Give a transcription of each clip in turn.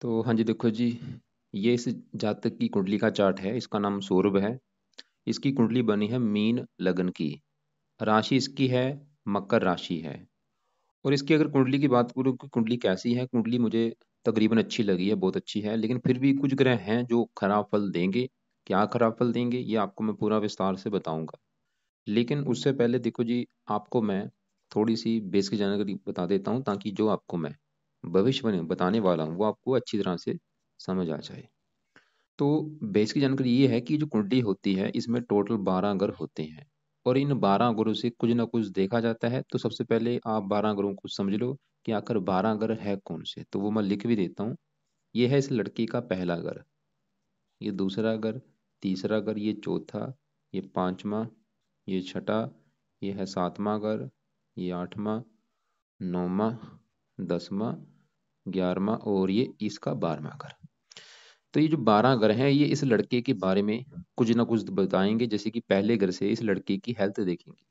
तो हाँ जी, देखो जी, ये इस जातक की कुंडली का चार्ट है। इसका नाम सौरभ है। इसकी कुंडली बनी है मीन लगन की। राशि इसकी है मकर राशि है। और इसकी अगर कुंडली की बात करूँ कि कुंडली कैसी है, कुंडली मुझे तकरीबन अच्छी लगी है, बहुत अच्छी है। लेकिन फिर भी कुछ ग्रह हैं जो खराब फल देंगे। क्या खराब फल देंगे ये आपको मैं पूरा विस्तार से बताऊंगा। लेकिन उससे पहले देखो जी, आपको मैं थोड़ी सी बेसिक जानकारी बता देता हूँ, ताकि जो आपको मैं भविष्य में बताने वाला हूँ वो आपको अच्छी तरह से समझ आ जाए। तो बेसिक जानकारी ये है कि जो कुंडली होती है इसमें टोटल 12 ग्रह होते हैं। और इन 12 ग्रहों से कुछ ना कुछ देखा जाता है। तो सबसे पहले आप 12 ग्रहों को समझ लो कि आखिर 12 ग्रह है कौन से। तो वो मैं लिख भी देता हूँ। ये है इस लड़की का पहला ग्रह, ये दूसरा ग्रह, तीसरा ग्रह, ये चौथा, ये पांचवा, ये छठा, ये है सातवां ग्रह, ये आठवां, नौवां, दसवां, 11वां और ये इसका 12वां ग्रह। तो ये जो 12 ग्रह हैं ये इस लड़के के बारे में कुछ ना कुछ बताएंगे। जैसे कि पहले ग्रह से इस लड़के की हेल्थ देखेंगे।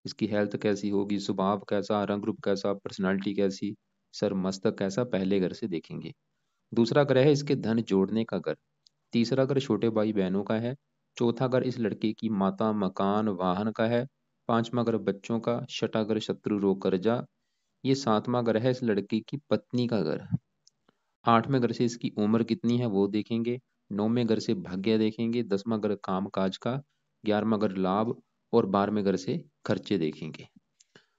इसकी हेल्थ कैसी होगी, स्वभाव कैसा, रंग रूप कैसा, पर्सनालिटी कैसी, सर मस्तक कैसा, पहले ग्रह से देखेंगे। दूसरा ग्रह है इसके धन जोड़ने का ग्रह। तीसरा ग्रह छोटे भाई बहनों का है। चौथा ग्रह इस लड़के की माता मकान वाहन का है। पांचवा ग्रह बच्चों का। छठा ग्रह शत्रु रोग कर्जा। ये सातवां ग्रह है इस लड़के की पत्नी का ग्रह। आठवें घर से इसकी उम्र कितनी है वो देखेंगे। नौवें घर से भाग्य देखेंगे। दसवां घर काम काज का। 11वां घर लाभ। और 12वें घर से खर्चे देखेंगे।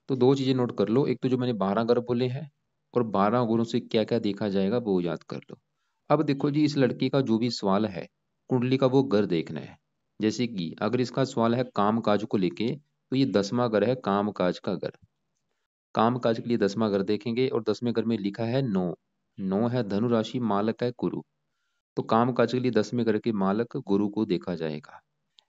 तो दो चीजें नोट कर लो, एक तो जो मैंने 12 घर बोले हैं, और 12 गुणों से क्या क्या देखा जाएगा वो याद कर लो। अब देखो जी, इस लड़की का जो भी सवाल है कुंडली का वो घर देखना है। जैसे कि अगर इसका सवाल है काम काज को लेके, तो ये 10वां घर है काम काज का घर। काम काज के लिए 10वां घर देखेंगे और 10वें घर में लिखा है नौ। नौ है धनु राशि, मालक है गुरु। तो काम काज के लिए 10वें घर के मालक गुरु को देखा जाएगा।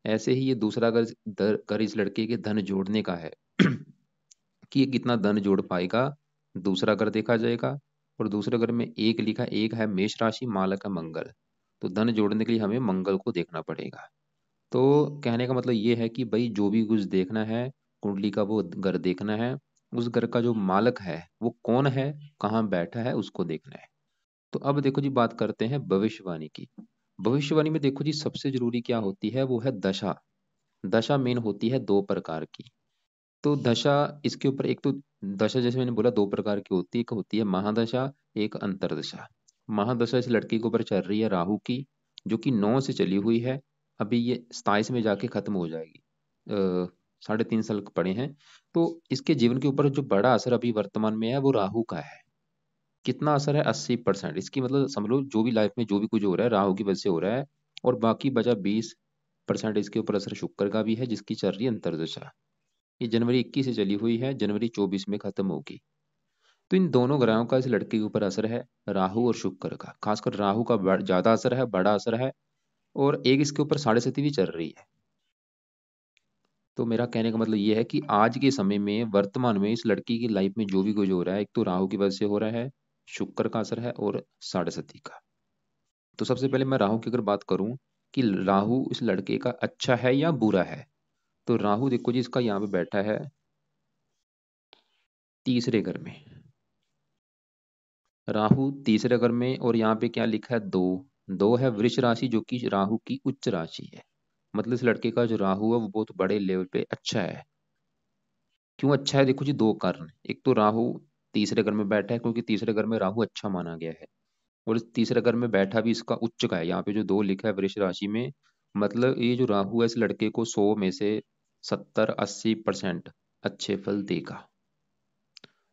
ऐसे ही ये दूसरा घर घर इस लड़के के धन जोड़ने का है कि ये कितना धन जोड़ पाएगा, दूसरा घर देखा जाएगा। और दूसरे घर में एक लिखा, एक है मेष राशि, मालक है मंगल। तो धन जोड़ने के लिए हमें मंगल को देखना पड़ेगा। तो कहने का मतलब ये है कि भाई जो भी कुछ देखना है कुंडली का वो घर देखना है। उस घर का जो मालक है वो कौन है, कहाँ बैठा है, उसको देखना है। तो अब देखो जी, बात करते हैं भविष्यवाणी की। भविष्यवाणी में देखो जी, सबसे जरूरी क्या होती है वो है दशा। दशा मेन होती है दो प्रकार की। तो दशा इसके ऊपर, एक तो दशा जैसे मैंने बोला दो प्रकार की होती है, एक होती है महादशा, एक अंतरदशा। महादशा इस लड़की के ऊपर चल रही है राहु की, जो कि 9 से चली हुई है। अभी ये 27 में जाके खत्म हो जाएगी। 3.5 साल पड़े हैं। तो इसके जीवन के ऊपर जो बड़ा असर अभी वर्तमान में है वो राहु का है। कितना असर है, 80%। इसकी मतलब समझ लो जो भी लाइफ में जो भी कुछ हो रहा है राहु की वजह से हो रहा है। और बाकी बचा 20% इसके ऊपर असर शुक्र का भी है, जिसकी चल रही है अंतरदशा। ये जनवरी 21 से चली हुई है, जनवरी 24 में खत्म होगी। तो इन दोनों ग्रहों का इस लड़के के ऊपर असर है, राहु और शुक्र का। खासकर राहु का ज्यादा असर है, बड़ा असर है। और एक इसके ऊपर 7.5 भी चल रही है। तो मेरा कहने का मतलब ये है कि आज के समय में वर्तमान में इस लड़की की लाइफ में जो भी कुछ हो रहा है, एक तो राहु की वजह से हो रहा है, शुक्र का असर है, और 7.5 का। तो सबसे पहले मैं राहु की अगर बात करूं कि राहु इस लड़के का अच्छा है या बुरा है, तो राहु देखो जी इसका यहाँ पे बैठा है तीसरे घर में। राहु तीसरे घर में, और यहाँ पे क्या लिखा है, दो। दो है वृष राशि, जो कि राहु की उच्च राशि है। मतलब इस लड़के का जो राहु है वो बहुत बड़े लेवल पे अच्छा है। क्यों अच्छा है, देखो जी दो कारण। एक तो राहु तीसरे घर में बैठा है क्योंकि तीसरे घर में राहु अच्छा माना गया है। और इस तीसरे घर में बैठा भी इसका उच्च का है, यहाँ पे जो दो लिखा है वृष राशि में। मतलब ये जो राहु है इस लड़के को 100 में से 70-80% अच्छे फल देगा।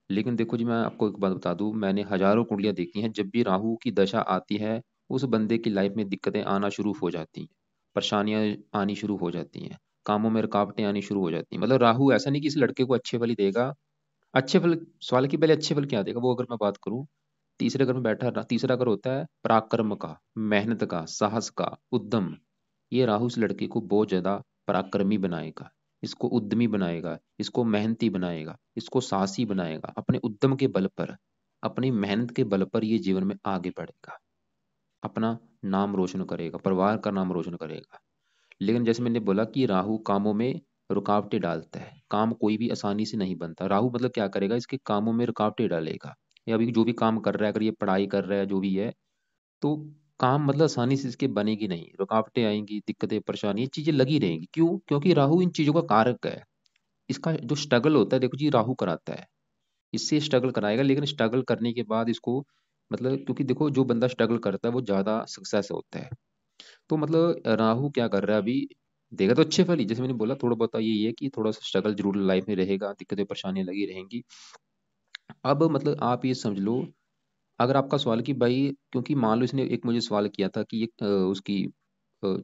लेकिन देखो जी, मैं आपको एक बात बता दूं, मैंने हजारों कुंडलियां देखी हैं। जब भी राहु की दशा आती है उस बंदे की लाइफ में दिक्कतें आना शुरू हो जाती हैं, परेशानियां आनी शुरू हो जाती हैं, कामों में रुकावटें आनी शुरू हो जाती हैं। मतलब राहु ऐसा नहीं कि इस लड़के को अच्छे फल ही देगा। अच्छे फल, सवाल की पहले अच्छे फल क्या देगा वो अगर मैं बात करूं। तीसरे घर में बैठा, तीसरा घर होता है पराक्रम का, मेहनत का, साहस का, उद्यम। ये राहु इस लड़के को बहुत ज्यादा पराक्रमी बनाएगा, इसको उद्यमी बनाएगा, इसको मेहनती बनाएगा, इसको साहसी बनाएगा। अपने उद्यम के बल पर, अपनी मेहनत के बल पर ये जीवन में आगे बढ़ेगा, अपना नाम रोशन करेगा, परिवार का नाम रोशन करेगा। लेकिन जैसे मैंने बोला कि राहु कामों में रुकावटें डालता है, काम कोई भी आसानी से नहीं बनता। राहु मतलब क्या करेगा, इसके कामों में रुकावटें डालेगा। या अभी जो भी काम कर रहा है, अगर ये पढ़ाई कर रहा है जो भी है, तो काम मतलब आसानी से इसके बनेगी नहीं, रुकावटें आएंगी, दिक्कतें परेशानी, ये चीजें लगी रहेंगी। क्यों? क्योंकि राहु इन चीजों का कारक है। इसका जो स्ट्रगल होता है, देखो जी, राहु कराता है, इससे स्ट्रगल कराएगा, लेकिन स्ट्रगल करने के बाद इसको मतलब, क्योंकि देखो जो बंदा स्ट्रगल करता है वो ज्यादा सक्सेस होता है। तो मतलब राहु क्या कर रहा है अभी, देगा तो अच्छे फल ही, जैसे मैंने बोला थोड़ा बहुत ये है कि थोड़ा सा स्ट्रगल जरूर लाइफ में रहेगा, दिक्कतें परेशानियां लगी रहेंगी। अब मतलब आप ये समझ लो, अगर आपका सवाल कि भाई, क्योंकि मान लो इसने एक मुझे सवाल किया था कि ये उसकी अ,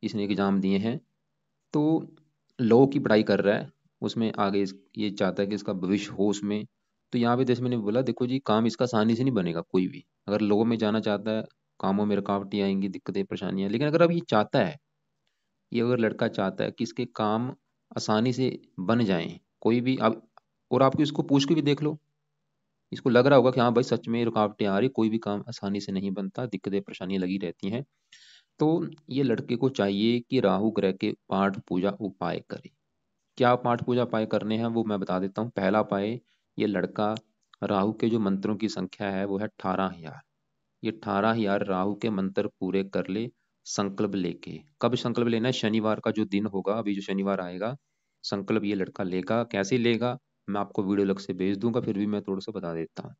इसने एग्जाम दिए हैं, तो लॉ की पढ़ाई कर रहा है, उसमें आगे ये चाहता है कि इसका भविष्य हो उसमें। तो यहाँ पे जैसे मैंने बोला, देखो जी, काम इसका आसानी से नहीं बनेगा कोई भी, अगर लॉ में जाना चाहता है, कामों में रुकावटें आएंगी, दिक्कतें परेशानियां। लेकिन अगर अब ये चाहता है, ये अगर लड़का चाहता है कि इसके काम आसानी से बन जाएं, कोई भी अब, और आपको इसको पूछ के भी देख लो, इसको लग रहा होगा कि हाँ भाई सच में रुकावटें आ रही, कोई भी काम आसानी से नहीं बनता, दिक्कतें परेशानियां लगी रहती हैं। तो ये लड़के को चाहिए कि राहु ग्रह के पाठ पूजा उपाय करे। क्या पाठ पूजा उपाय करने हैं वो मैं बता देता हूँ। पहला उपाय, ये लड़का राहु के जो मंत्रों की संख्या है वो है 18,000। ये 18,000 राहु के मंत्र पूरे कर ले, संकल्प लेके। कब संकल्प लेना है? शनिवार का जो दिन होगा, अभी जो शनिवार आएगा, संकल्प ये लड़का लेगा। कैसे लेगा, मैं आपको वीडियो अलग से भेज दूंगा, फिर भी मैं थोड़ा सा बता देता हूँ।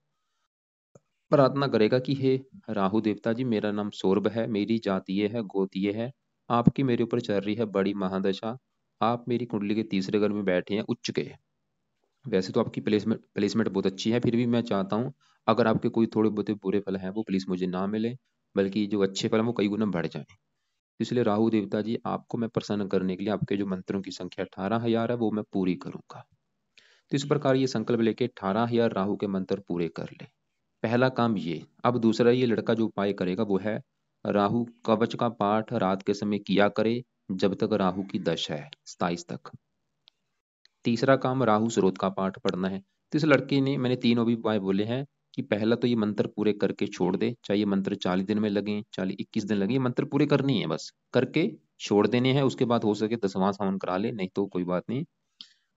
प्रार्थना करेगा कि हे राहु देवता जी, मेरा नाम सौरभ है, मेरी जाति ये है, गोत्र ये है, आपकी मेरे ऊपर चल रही है बड़ी महादशा। आप मेरी कुंडली के तीसरे घर में बैठे हैं उच्च के। वैसे तो आपकी प्लेसमेंट प्लेसमेंट बहुत अच्छी है, फिर भी मैं चाहता हूँ अगर आपके कोई थोड़े बहुत बुरे फल हैं वो प्लीज मुझे ना मिले, बल्कि जो अच्छे फल हैं वो कई गुना बढ़ जाएं। इसलिए राहु देवता जी, आपको मैं प्रसन्न करने के लिए आपके जो मंत्रों की संख्या 18,000 है वो मैं पूरी करूंगा। तो इस प्रकार ये संकल्प लेके 18,000 राहु के मंत्र पूरे कर ले। पहला काम ये। अब दूसरा, ये लड़का जो उपाय करेगा वो है, राहु कवच का पाठ रात के समय किया करे, जब तक राहु की दशा है 27 तक। तीसरा काम, राहु स्रोत का पाठ पढ़ना है। तो इस लड़के ने, मैंने तीनों भी उपाय बोले हैं, कि पहला तो ये मंत्र पूरे करके छोड़ दे, चाहे ये मंत्र 40 दिन में लगे, 40 21 दिन लगे, ये मंत्र पूरे करनी है, बस करके छोड़ देने हैं। उसके बाद हो सके 10वां सावन करा ले, नहीं तो कोई बात नहीं।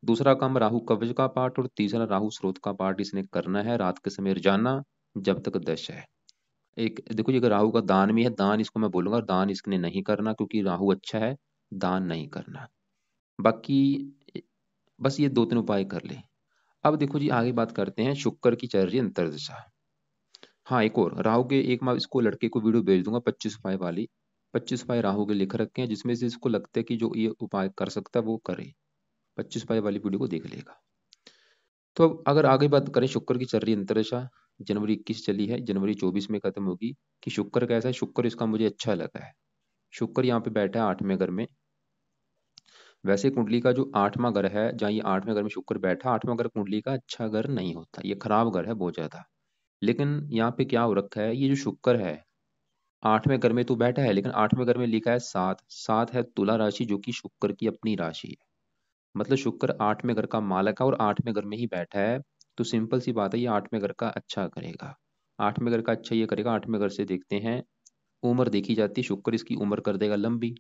दूसरा काम, राहु कवच का पाठ, और तीसरा राहु स्रोत का पाठ इसने करना है रात के समय रोजाना, जब तक दशा है। एक देखो जी, अगर राहु का दान भी है, दान इसको मैं बोलूंगा दान इसने नहीं करना, क्योंकि राहु अच्छा है, दान नहीं करना। बाकी बस ये 2 3 उपाय कर ले। अब देखो जी, आगे बात करते हैं, शुक्र की चल रही है अंतर्दशा। हाँ, एक और राहु के, एक मैं इसको लड़के को वीडियो भेज दूंगा 25 उपाय वाली। 25 उपाय राहु के लिख रखे हैं, जिसमें से इसको लगता है कि जो ये उपाय कर सकता है वो करे। 25 उपाय वाली वीडियो को देख लेगा। तो अब अगर आगे बात करें, शुक्र की चल रही अंतरिक्षा, जनवरी 21 चली है, जनवरी 24 में खत्म होगी। कि शुक्र कैसा है? शुक्र इसका मुझे अच्छा लगा है। शुक्र यहाँ पे बैठा है 8वें घर में। वैसे कुंडली का जो 8वां घर है, जहाँ ये 8वें घर में शुक्र बैठा, 8वां घर कुंडली का अच्छा घर नहीं होता, ये खराब घर है बहुत ज्यादा। लेकिन यहाँ पे क्या हो रखा है, ये जो शुक्र है 8वें घर में तो बैठा है, लेकिन 8वें घर में लिखा है 7। 7 है तुला राशि, जो कि शुक्र की अपनी राशि है। मतलब शुक्र 8वें घर का मालक है और 8वें घर में ही बैठा है। तो सिंपल सी बात है, ये 8वें घर का अच्छा करेगा। 8वें घर का अच्छा ये करेगा। 8वें घर से देखते हैं, उम्र देखी जाती है, शुक्र इसकी उम्र कर देगा लंबी,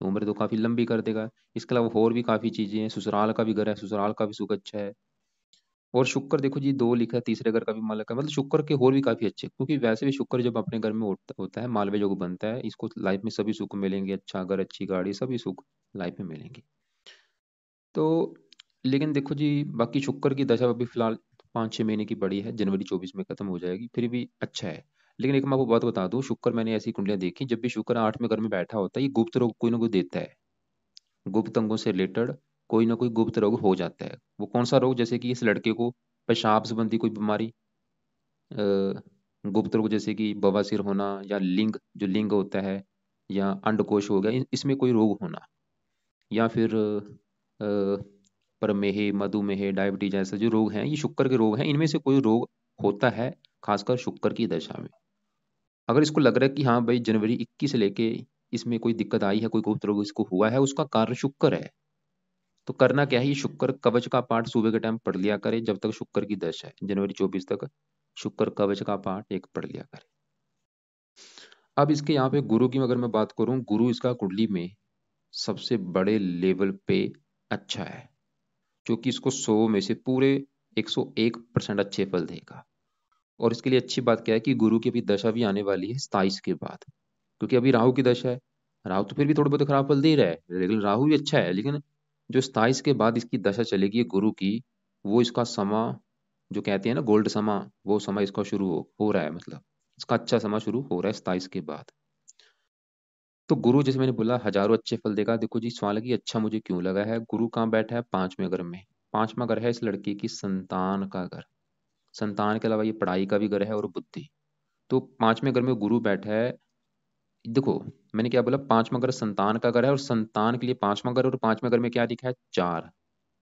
उम्र तो काफी लंबी कर देगा। इसके अलावा और भी काफी चीजें हैं, ससुराल का भी घर है, ससुराल का भी सुख अच्छा है। और शुक्र देखो जी 2 लिखा है, तीसरे घर का भी मालक है, मतलब शुक्र के और भी काफी अच्छे, क्योंकि वैसे भी शुक्र जब अपने घर में होता है, मालव्य योग बनता है, इसको लाइफ में सभी सुख मिलेंगे, अच्छा घर, अच्छी गाड़ी, सभी सुख लाइफ में मिलेंगे। तो लेकिन देखो जी, बाकी शुक्र की दशा अभी फिलहाल 5 6 महीने की पड़ी है, जनवरी 24 में खत्म हो जाएगी, फिर भी अच्छा है। लेकिन एक मैं आपको बात बता दूं, शुक्र मैंने ऐसी कुंडलियां देखी, जब भी शुक्र 8वें घर में बैठा होता है, ये गुप्त रोग कोई ना कोई देता है। गुप्त अंगों से रिलेटेड कोई ना कोई गुप्त रोग हो जाता है। वो कौन सा रोग? जैसे कि इस लड़के को पेशाब संबंधी कोई बीमारी, गुप्त रोग जैसे कि बवासीर होना, या लिंग, जो लिंग होता है, या अंडकोश हो गया, इसमें कोई रोग होना, या फिर प्रमेह, मधुमेह, डायबिटीज, जैसे जो रोग हैं, ये शुक्र के रोग हैं, इनमें से कोई रोग होता है, खासकर शुक्र की दशा में। अगर इसको लग रहा है कि हाँ भाई जनवरी 21 से लेके इसमें कोई दिक्कत आई है, कोई गुप्त रोग इसको हुआ है, उसका कारण शुक्र है। तो करना क्या है, ये शुक्र कवच का पाठ सुबह के टाइम पढ़ लिया करे, जब तक शुक्र की दशा है जनवरी 24 तक, शुक्र कवच का पाठ एक पढ़ लिया करे। अब इसके यहाँ पे गुरु की अगर मैं बात करूं, गुरु इसका कुंडली में सबसे बड़े लेवल पे अच्छा है, जो कि इसको 100 में से पूरे 101% अच्छे फल देगा। और इसके लिए अच्छी बात क्या है कि गुरु की अभी दशा भी आने वाली है 27 के बाद, क्योंकि अभी राहु की दशा है। राहु तो फिर भी थोड़ा बहुत खराब फल दे रहा है, लेकिन राहु भी अच्छा है, लेकिन जो 27 के बाद इसकी दशा चलेगी गुरु की, वो इसका समा, जो कहते हैं ना गोल्ड समा, वो समय इसका शुरू हो रहा है, मतलब इसका अच्छा समय शुरू हो रहा है 27 के बाद। तो गुरु, जैसे मैंने बोला, हजारों अच्छे फल देगा। देखो जी, सवाल है कि अच्छा मुझे क्यों लगा है, गुरु कहाँ बैठा है? पांचवें घर में। पांचवा घर है इस लड़के की संतान का घर। संतान के अलावा ये पढ़ाई का भी घर है और बुद्धि। तो पांचवें घर में गुरु बैठा है। देखो, मैंने क्या बोला, पांचवा घर संतान का घर है, और संतान के लिए पांचवा घर, और पांचवें घर में क्या लिखा है? 4।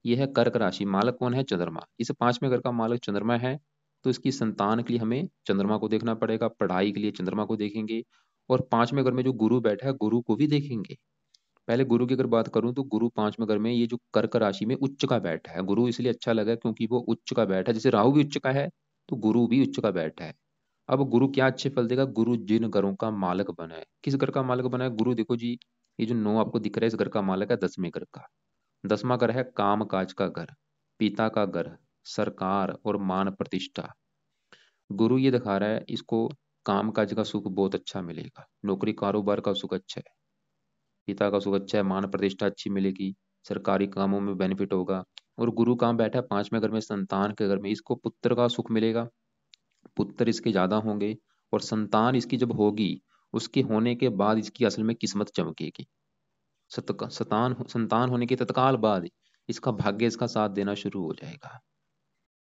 ये है कर्क राशि। मालक कौन है? चंद्रमा। इस पांचवें घर का मालक चंद्रमा है। तो इसकी संतान के लिए हमें चंद्रमा को देखना पड़ेगा, पढ़ाई के लिए चंद्रमा को देखेंगे, और पांचवें घर में जो गुरु बैठा है गुरु को भी देखेंगे। पहले गुरु की अगर बात करूं तो गुरु पांचवें घर में, ये जो कर्क राशि में उच्च का बैठा है, गुरु इसलिए अच्छा लगा क्योंकि वो उच्च का बैठा है। जैसे राहु भी उच्च का है, तो गुरु भी उच्च का बैठा है। अब गुरु क्या अच्छे फल देगा? गुरु जिन घरों का मालक बना है, किस घर का मालक बना है गुरु? देखो जी, ये जो 9 आपको दिख रहा है, इस घर का मालक है 10वें घर का। 10वां घर है काम काज का घर, पिता का घर, सरकार और मान प्रतिष्ठा। गुरु ये दिखा रहा है इसको काम काज का सुख बहुत अच्छा मिलेगा, नौकरी कारोबार का सुख अच्छा है, पिता का सुख अच्छा है, मान प्रतिष्ठा अच्छी मिलेगी, सरकारी कामों में बेनिफिट होगा। और गुरु कहाँ बैठा है? पांचवें घर में, संतान के घर में। इसको पुत्र का सुख मिलेगा, पुत्र इसके ज्यादा होंगे, और संतान इसकी जब होगी, उसके होने के बाद इसकी असल में किस्मत चमकेगी। संतान होने के तत्काल बाद इसका भाग्य इसका साथ देना शुरू हो जाएगा,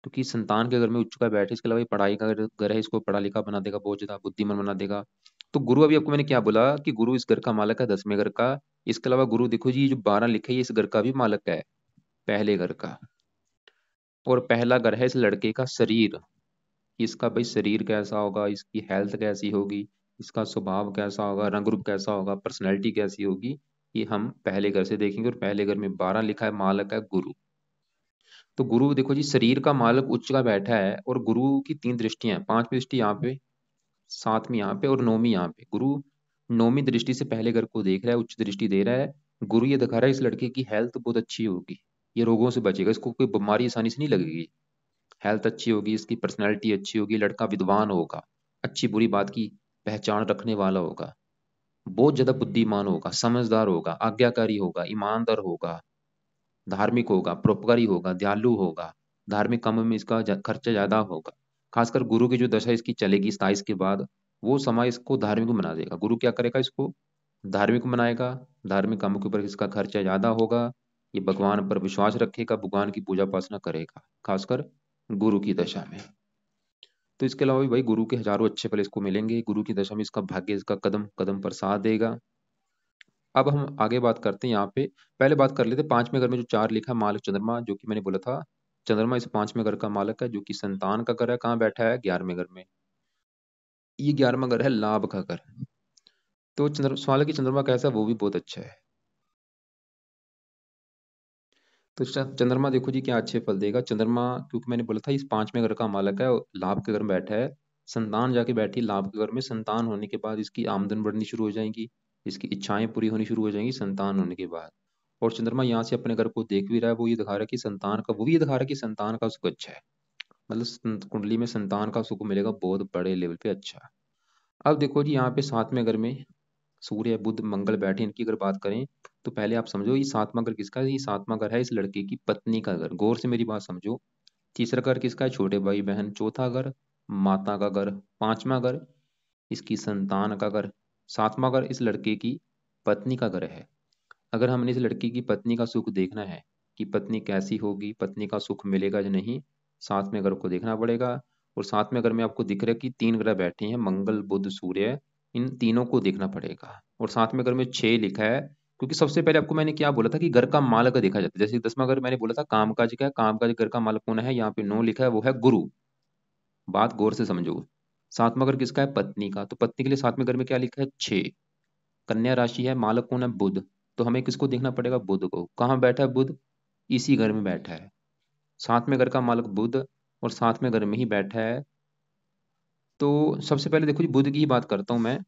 क्योंकि संतान के घर में उच्च का बैठे। इसके अलावा ये पढ़ाई का घर है, इसको पढ़ा लिखा बना देगा, बहुत ज्यादा बुद्धिमान बना देगा। तो गुरु, अभी आपको मैंने क्या बोला कि गुरु इस घर का मालक है 10वें घर का। इसके अलावा गुरु देखो जी, ये जो 12 लिखे, ये इस घर का भी मालक है, पहले घर का। और पहला घर है इस लड़के का शरीर। इसका भाई शरीर कैसा होगा, इसकी हेल्थ कैसी होगी, इसका स्वभाव कैसा होगा, रंग रूप कैसा होगा, पर्सनैलिटी कैसी होगी, ये हम पहले घर से देखेंगे। और पहले घर में 12 लिखा है, मालक है गुरु। तो गुरु देखो जी, शरीर का मालक उच्च का बैठा है, और गुरु की 3 दृष्टियां हैं, 5वीं दृष्टि यहाँ पे, 7वीं यहाँ पे, और 9वीं यहाँ पे। गुरु 9वीं दृष्टि से पहले घर को देख रहा है, उच्च दृष्टि दे रहा है। गुरु ये दिखा रहा है इस लड़के की हेल्थ बहुत अच्छी होगी, ये रोगों से बचेगा, इसको कोई बीमारी आसानी से नहीं लगेगी। हेल्थ अच्छी होगी, इसकी पर्सनैलिटी अच्छी होगी, लड़का विद्वान होगा, अच्छी बुरी बात की पहचान रखने वाला होगा, बहुत ज्यादा बुद्धिमान होगा, समझदार होगा, आज्ञाकारी होगा, ईमानदार होगा, धार्मिक होगा, परोपकारी होगा, दयालु होगा, धार्मिक कामों में इसका खर्चा ज्यादा होगा। खासकर गुरु की जो दशा इसकी चलेगी 27 के बाद, वो समय इसको धार्मिक बना देगा। गुरु क्या करेगा? इसको धार्मिक बनाएगा, धार्मिक कामों के ऊपर इसका खर्चा ज्यादा होगा, ये भगवान पर विश्वास रखेगा, भगवान की पूजा उपासना करेगा, खासकर गुरु की दशा में। तो इसके अलावा भी भाई गुरु के हजारों अच्छे फल इसको मिलेंगे, गुरु की दशा में इसका भाग्य इसका कदम कदम पर साथ देगा। अब हम आगे बात करते हैं यहाँ पे। पहले बात कर लेते हैं पांचवें घर में जो 4 लिखा है, मालक चंद्रमा, जो कि मैंने बोला था, चंद्रमा इस पांचवें घर का मालक है, जो कि संतान का घर है। कहाँ बैठा है? 11वें घर में। ये 11वां घर है लाभ का घर। तो चंद्र सवाल है कि चंद्रमा कैसा है? वो भी बहुत अच्छा है। तो चंद्रमा देखो जी क्या अच्छे फल देगा चंद्रमा, क्योंकि मैंने बोला था इस पांचवें घर का मालक है, और लाभ के घर में बैठा है। संतान जाके बैठी लाभ के घर में, संतान होने के बाद इसकी आमदन बढ़नी शुरू हो जाएगी, इसकी इच्छाएं पूरी होनी शुरू हो जाएंगी संतान होने के बाद। और चंद्रमा यहाँ से अपने घर को देख भी रहा है, वो ये दिखा रहा है कि संतान का, वो भी ये दिखा रहा है कि संतान का सुख अच्छा है, मतलब कुंडली में संतान का सुख मिलेगा बहुत बड़े लेवल पे। अच्छा, अब देखो जी यहाँ पे 7वें घर में सूर्य बुध मंगल बैठे, इनकी अगर बात करें तो पहले आप समझो ये 7वां घर किसका है? ये 7वां घर है इस लड़के की पत्नी का घर, गौर से मेरी बात समझो। तीसरा घर किसका है? छोटे भाई बहन। चौथा घर माता का घर। पांचवा घर इसकी संतान का घर। 7वां घर इस लड़के की पत्नी का घर है। अगर हमने इस लड़की की पत्नी का सुख देखना है कि पत्नी कैसी होगी, पत्नी का सुख मिलेगा या नहीं, 7वें घर को देखना पड़ेगा। और 7वें घर में आपको दिख रहा है कि 3 ग्रह बैठे हैं, मंगल बुध सूर्य, इन तीनों को देखना पड़ेगा। और 7वें घर में 6 लिखा है, क्योंकि सबसे पहले आपको मैंने क्या बोला था कि घर का मालक देखा जाता है। जैसे 10वां घर मैंने बोला था कामकाज का है, कामकाज घर का मालक कौन है? यहाँ पे 9 लिखा है, वो है गुरु। बात गौर से समझो। 7वां घर किसका है? पत्नी का। तो पत्नी के लिए 7वें घर में क्या लिखा है? 6। कन्या राशि है, मालक कौन है? बुध। तो हमें किसको देखना पड़ेगा? बुध को। कहाँ बैठा है बुध? इसी घर में बैठा है। 7वें घर का मालक बुध, और 7वें घर में ही बैठा है। तो सबसे पहले देखो जी, बुध की ही बात करता हूं मैं।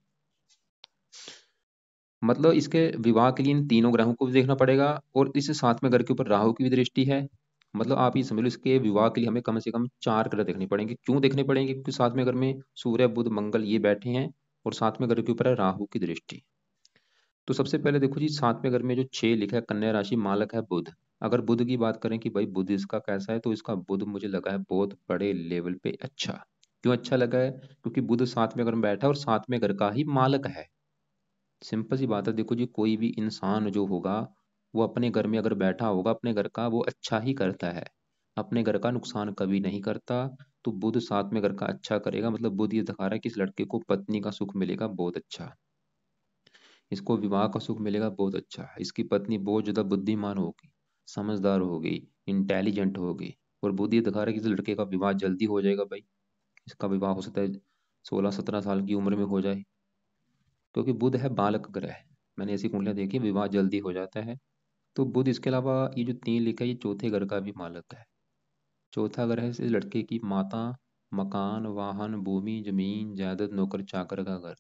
मतलब इसके विवाह के लिए इन तीनों ग्रहों को भी देखना पड़ेगा, और इस 7वें घर के ऊपर राहु की भी दृष्टि है, मतलब आप ये समझ लो इसके विवाह के लिए हमें कम से कम 4 ग्रह देखने पड़ेंगे। क्यों देखने पड़ेंगे? क्योंकि सातवें घर में सूर्य बुध मंगल ये बैठे हैं और सातवें घर के ऊपर है राहु की दृष्टि। तो सबसे पहले देखो जी, सातवें घर में जो 6 लिखा है कन्या राशि, मालक है बुध। अगर बुध की बात करें कि भाई बुध इसका कैसा है, तो इसका बुध मुझे लगा है बहुत बड़े लेवल पे अच्छा। क्यों अच्छा लगा है? क्योंकि बुध सातवें घर में बैठा है और सातवें घर का ही मालक है। सिंपल सी बात है, देखो जी कोई भी इंसान जो होगा वो अपने घर में अगर बैठा होगा अपने घर का वो अच्छा ही करता है, अपने घर का नुकसान कभी नहीं करता। तो बुध साथ में घर का अच्छा करेगा, मतलब बुध ये दिखा रहा है कि इस लड़के को पत्नी का सुख मिलेगा बहुत अच्छा, इसको विवाह का सुख मिलेगा बहुत अच्छा, इसकी पत्नी बहुत ज्यादा बुद्धिमान होगी, समझदार होगी, इंटेलिजेंट होगी। और बुध ये दिखा रहा है कि इस लड़के का विवाह जल्दी हो जाएगा भाई, इसका विवाह हो सकता है 16-17 साल की उम्र में हो जाए, क्योंकि बुध है बालक ग्रह। मैंने ऐसी कुंडलियां देखी विवाह जल्दी हो जाता है। तो बुध इसके अलावा ये जो 3 लिखा है ये चौथे घर का भी मालक है। चौथा घर है इस लड़के की माता, मकान, वाहन, भूमि, जमीन, जायदाद, नौकर चाकर का घर।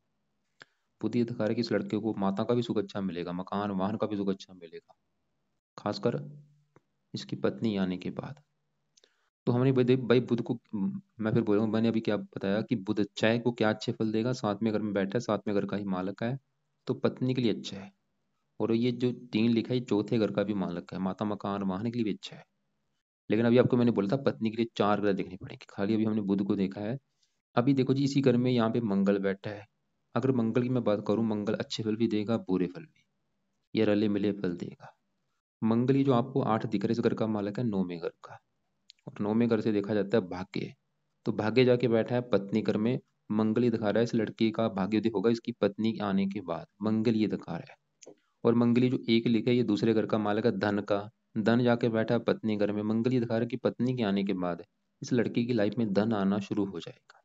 बुध ये दिखा रहा है कि इस लड़के को माता का भी सुख अच्छा मिलेगा, मकान वाहन का भी सुख अच्छा मिलेगा, खासकर इसकी पत्नी आने के बाद। तो हमने भाई बुध को मैं फिर बोलूंगा, मैंने अभी क्या बताया कि बुध अच्छा है, को क्या अच्छे फल देगा, साथ में घर में बैठा है, साथ में घर का ही मालक है, तो पत्नी के लिए अच्छा है। और ये जो 3 लिखा है ये चौथे घर का भी मालक है, माता मकान वाहन के लिए भी अच्छा है। लेकिन अभी आपको मैंने बोला था पत्नी के लिए 4 ग्रह देखने पड़ेंगे, खाली अभी हमने बुध को देखा है। अभी देखो जी इसी घर में यहाँ पे मंगल बैठा है। अगर मंगल की मैं बात करूँ, मंगल अच्छे फल भी देगा बुरे फल भी, ये रले मिले फल देगा। मंगल ही जो आपको 8 दिख रहा है इस घर का मालक है 9वें घर का, और 9वें घर से देखा जाता है भाग्य। तो भाग्य जाके बैठा है पत्नी घर में। मंगल ये दिखा रहा है इस लड़की का भाग्योदय होगा इसकी पत्नी आने के बाद, मंगल ये दिखा रहा है। और मंगली जो एक लिखा है ये दूसरे घर का मालक है धन का, धन जाके बैठा है पत्नी घर में। मंगल ये दिखा रहा है कि पत्नी के आने के बाद इस लड़की की लाइफ में धन आना शुरू हो जाएगा।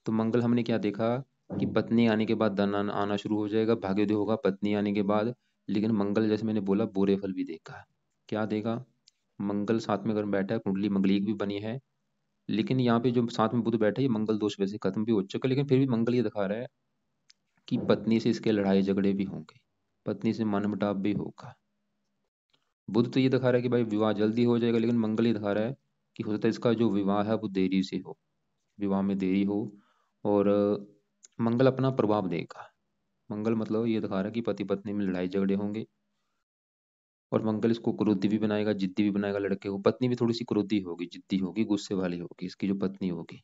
तो मंगल हमने क्या देखा कि पत्नी आने के बाद धन आना शुरू हो जाएगा, भाग्योदय होगा पत्नी आने के बाद। लेकिन मंगल जैसे मैंने बोला बुरे फल भी देखा। क्या देगा? मंगल साथ में घर में बैठा है, कुंडली मंगलिक भी बनी है। लेकिन यहाँ पे जो साथ में बुध बैठा है ये मंगल दोष वैसे खत्म भी हो चुका है, लेकिन फिर भी मंगल ये दिखा रहा है कि पत्नी से इसके लड़ाई झगड़े भी होंगे, पत्नी से मनमुटाव भी होगा। बुध तो ये दिखा रहा है कि भाई विवाह जल्दी हो जाएगा, लेकिन मंगल ये दिखा रहा है कि हो सकता है इसका जो विवाह है वो देरी से हो, विवाह में देरी हो। और मंगल अपना प्रभाव देगा। मंगल मतलब ये दिखा रहा है कि पति पत्नी में लड़ाई झगड़े होंगे। और मंगल इसको क्रोधी भी बनाएगा, जिद्दी भी बनाएगा लड़के को। पत्नी भी थोड़ी सी क्रोधी होगी, जिद्दी होगी, गुस्से वाली होगी इसकी जो पत्नी होगी।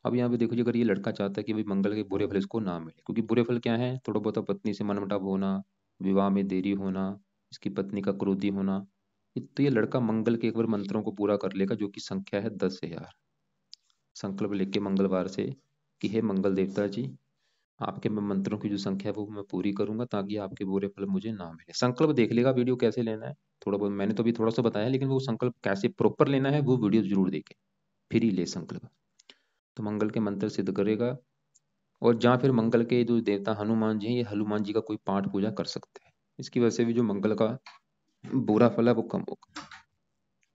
अब यहाँ पे देखो जी, अगर ये लड़का चाहता है कि भाई मंगल के बुरे फल इसको ना मिले, क्योंकि बुरे फल क्या है, थोड़ा बहुत पत्नी से मनमुटाव होना, विवाह में देरी होना, इसकी पत्नी का क्रोधी होना। तो ये लड़का मंगल के एक बार मंत्रों को पूरा कर लेगा, जो कि संख्या है 10,000। संकल्प लेके मंगलवार से कि हे मंगल देवता जी, आपके मैं मंत्रों की जो संख्या है वो मैं पूरी करूंगा, ताकि आपके बुरे फल मुझे ना मिले। संकल्प देख लेगा वीडियो कैसे लेना है, थोड़ा बहुत मैंने तो अभी थोड़ा सा बताया, लेकिन वो संकल्प कैसे प्रॉपर लेना है वो वीडियो जरूर देखे, फिर ही ले संकल्प। तो मंगल के मंत्र सिद्ध करेगा। और जहाँ फिर मंगल के जो देवता हनुमान जी हैं, ये हनुमान जी का कोई पाठ पूजा कर सकते हैं, इसकी वजह से भी जो मंगल का बुरा फल है वो कम होगा।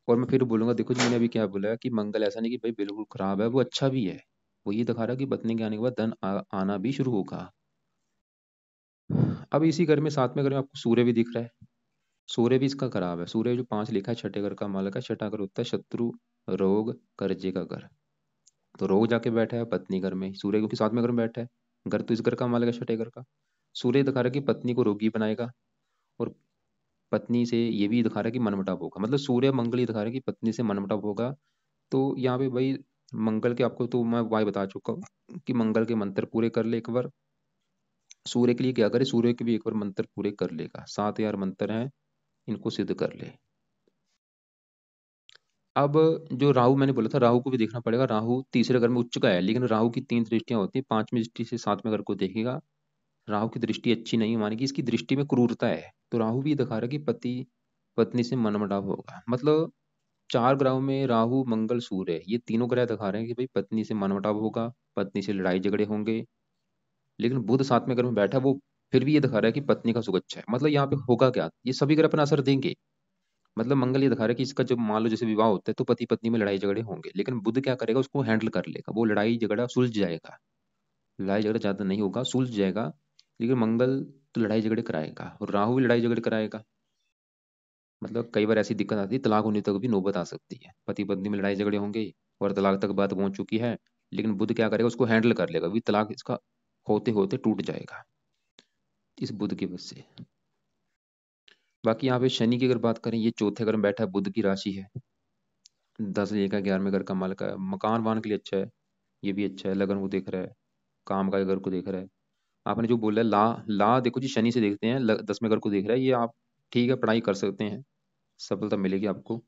और मैं फिर बोलूंगा, देखो जी मैंने अभी क्या बोला है कि मंगल ऐसा नहीं कि भाई बिल्कुल खराब है, वो अच्छा भी है। वो ये दिखा रहा है कि पत्नी के आने के बाद धन आना भी शुरू होगा। अब इसी घर में साथ में घर में आपको सूर्य भी दिख रहा है। सूर्य भी इसका खराब है। सूर्य जो 5 लिखा है छठे घर का मालक है। छठा घर होता है शत्रु, रोग, कर्जे का घर। तो रोग जाके बैठा है पत्नी घर में, सूर्य क्योंकि साथ में घर में बैठा है। घर तो इस घर का मालक है छठे घर का। सूर्य दिखा रहा है कि पत्नी को रोगी बनाएगा। और पत्नी से ये भी दिखा रहा है कि मनमुटाव होगा, मतलब सूर्य मंगल ये दिखा रहा है कि पत्नी से मनमुटाव होगा। तो यहाँ पे भाई मंगल के आपको तो मैं वाय बता चुका हूँ कि मंगल के मंत्र पूरे कर ले एक बार। सूर्य के लिए क्या करे, सूर्य के भी एक बार मंत्र पूरे कर लेगा, 7,000 मंत्र हैं, इनको सिद्ध कर ले। अब जो राहु मैंने बोला था, राहु को भी देखना पड़ेगा। राहु तीसरे घर में उच्च का है, लेकिन राहु की 3 दृष्टियां होती हैं, 5वीं दृष्टि से 7वें घर को देखेगा। राहु की दृष्टि अच्छी नहीं मानेगी, इसकी दृष्टि में क्रूरता है। तो राहु भी दिखा रहा है कि पति पत्नी से मनमुटाव होगा। मतलब 4 ग्रहों में राहु मंगल सूर्य ये तीनों ग्रह दिखा रहे हैं कि भाई पत्नी से मनमुटाव होगा, पत्नी से लड़ाई झगड़े होंगे। लेकिन बुध 7वें घर में बैठा है, वो फिर भी ये दिखा रहा है कि पत्नी का सुख अच्छा है। मतलब यहाँ पे होगा क्या, ये सभी ग्रह अपना असर देंगे। मतलब मंगल ये दिखा रहा है कि इसका जब मान लो जैसे विवाह होता है तो पति पत्नी में लड़ाई झगड़े होंगे, लेकिन बुध क्या करेगा, उसको हैंडल कर लेगा, वो लड़ाई झगड़ा सुलझ जाएगा। लड़ाई झगड़ा ज्यादा नहीं होगा, सुलझ जाएगा। लेकिन मंगल तो लड़ाई झगड़े कराएगा और राहु भी लड़ाई झगड़े कराएगा। मतलब कई बार ऐसी दिक्कत आती है, तलाक होने तक भी नौबत आ सकती है, पति पत्नी में लड़ाई झगड़े होंगे और तलाक तक बात पहुंच चुकी है, लेकिन बुध क्या करेगा, उसको हैंडल कर लेगा, भी तलाक इसका होते होते टूट जाएगा इस बुध की वजह से। बाकी यहाँ पे शनि की अगर बात करें, ये चौथे घर में बैठा है, बुध की राशि है, 10 11वें घर का मालिक है, मकान वाहन के लिए अच्छा है, ये भी अच्छा है, लगन को देख रहा है, काम का घर को देख रहा है। आपने जो बोला है ला, ला देखो जी शनि से देखते हैं, 10वें घर को देख रहा है, ये आप ठीक है, पढ़ाई कर सकते हैं, सफलता मिलेगी आपको।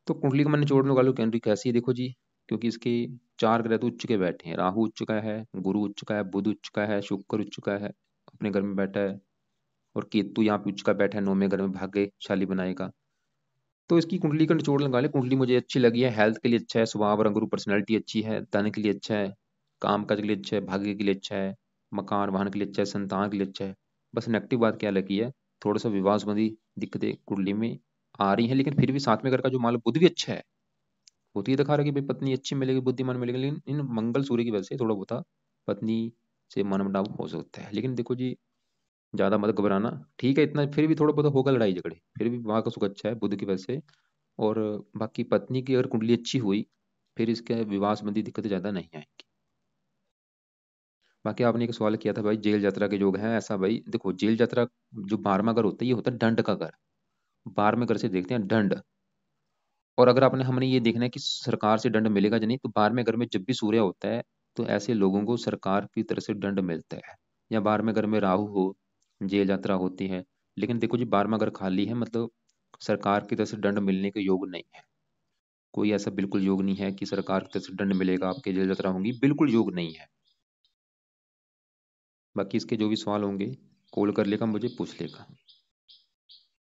तो कुंडली का मैं निचोड़ निकालू कैंडली कैसी है, देखो जी, क्योंकि इसके 4 ग्रह तो उच्च के बैठे हैं, राहु उच्च का है, गुरु उच्च का है, बुध उच्च का है, शुक्र उच्च का है, अपने घर में बैठा है, और केतु यहाँ पे उच्च का बैठा है 9वें घर में, भाग्यशाली बनाएगा। तो इसकी कुंडली का निचोड़ निकाले, कुंडली मुझे अच्छी लगी है, हेल्थ के लिए अच्छा है, स्वभाव रंग रूप पर्सनैलिटी अच्छी है, धन के लिए अच्छा है, काम काज के लिए अच्छा है, भाग्य के लिए अच्छा है, मकान वाहन के लिए अच्छा है, संतान के लिए अच्छा है। बस नेगेटिव बात क्या लगी है, थोड़ा सा विवाह संबंधी दिक्कतें कुंडली में आ रही हैं, लेकिन फिर भी 7वें घर का जो माल बुध भी अच्छा है, वो तो ये दिखा रहा है कि भाई पत्नी अच्छी मिलेगी, बुद्धिमान मिलेगी, लेकिन इन मंगल सूर्य की वजह से थोड़ा बहुत पत्नी से मनमुटाव हो सकता है। लेकिन देखो जी, ज्यादा मत घबराना, ठीक है, इतना फिर भी थोड़ा बहुत होगा लड़ाई झगड़े, फिर भी विवाह का सुख अच्छा है बुध की वजह से। और बाकी पत्नी की अगर कुंडली अच्छी हुई, फिर इसके विवाह संबंधी दिक्कतें ज्यादा नहीं आएंगी। बाकी आपने एक सवाल किया था भाई, जेल यात्रा के योग है, ऐसा भाई देखो, जेल यात्रा जो 12वां घर होता है, ये होता है दंड का घर, 12वें घर से देखते हैं दंड। और अगर आपने हमने ये देखना है कि सरकार से दंड मिलेगा या नहीं, तो 12वें घर में जब भी सूर्य होता है, तो ऐसे लोगों को सरकार की तरफ से दंड मिलता है, या 12वें घर में राहु हो, जेल यात्रा होती है। लेकिन देखो जी, 12वां घर खाली है, मतलब सरकार की तरफ से दंड मिलने के योग नहीं है, कोई ऐसा बिल्कुल योग नहीं है कि सरकार की तरफ से दंड मिलेगा, आपके जेल यात्रा होंगी, बिल्कुल योग नहीं है। बाकी इसके जो भी सवाल होंगे, कॉल कर लेगा, मुझे पूछ लेगा।